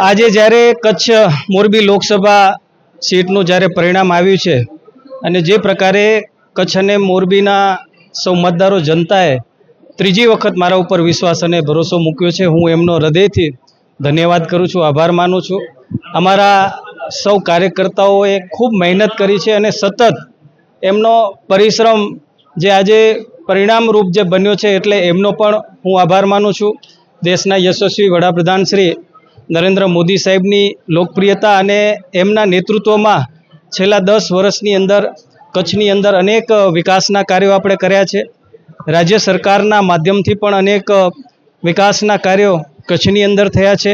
આજે જ્યારે કચ્છ મોરબી લોકસભા સીટનું જ્યારે પરિણામ આવ્યું છે અને જે પ્રકારે કચ્છ અને મોરબીના સૌ મતદારો જનતાએ ત્રીજી વખત મારા ઉપર વિશ્વાસ અને ભરોસો મૂક્યો છે, હું એમનો હૃદયથી ધન્યવાદ કરું છું, આભાર માનું છું। અમારા સૌ કાર્યકર્તાઓએ ખૂબ મહેનત કરી છે અને સતત એમનો પરિશ્રમ જે આજે પરિણામરૂપ જે બન્યો છે એટલે એમનો પણ હું આભાર માનું છું। દેશના યશસ્વી વડાપ્રધાન શ્રી નરેન્દ્ર મોદી સાહેબની લોકપ્રિયતા અને એમના નેતૃત્વમાં છેલ્લા 10 વર્ષની અંદર કચ્છની અંદર અનેક વિકાસના કાર્યો આપણે કર્યા છે। રાજ્ય સરકારના માધ્યમથી પણ અનેક વિકાસના કાર્યો કચ્છની અંદર થયા છે।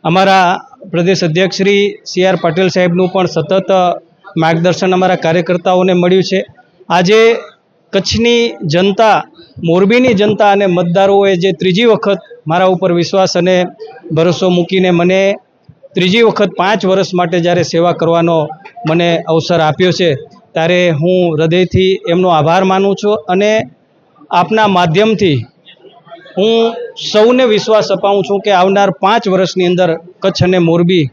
અમારા પ્રદેશ અધ્યક્ષ શ્રી CR પાટીલ સાહેબનું પણ સતત માર્ગદર્શન અમારા કાર્યકર્તાઓને મળ્યું છે। આજે કચ્છની જનતા, મોરબીની જનતા અને મતદારોએ જે ત્રીજી વખત મારા ઉપર વિશ્વાસ અને ભરોસો મૂકીને મને ત્રીજી વખત 5 વર્ષ માટે જ્યારે સેવા કરવાનો મને અવસર આપ્યો છે ત્યારે હું હૃદયથી એમનો આભાર માનું છું અને આપના માધ્યમથી હું સૌને વિશ્વાસ અપાવું છું કે આવનાર 5 વર્ષની અંદર કચ્છ અને મોરબી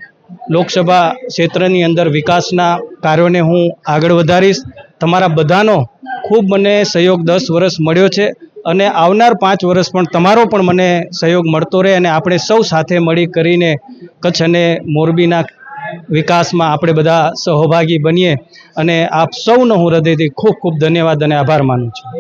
લોકસભા ક્ષેત્રની અંદર વિકાસના કાર્યોને હું આગળ વધારીશ। તમારા બધાનો ખૂબ મને સહયોગ 10 વર્ષ મળ્યો છે અને આવનાર 5 વર્ષ પણ તમારો પણ મને સહયોગ મળતો રહે અને આપણે સૌ સાથે મળી કરીને કચ્છ અને મોરબીના વિકાસમાં આપણે બધા સહભાગી બનીએ અને આપ સૌનો હું હૃદયથી ખૂબ ખૂબ ધન્યવાદ અને આભાર માનું છું।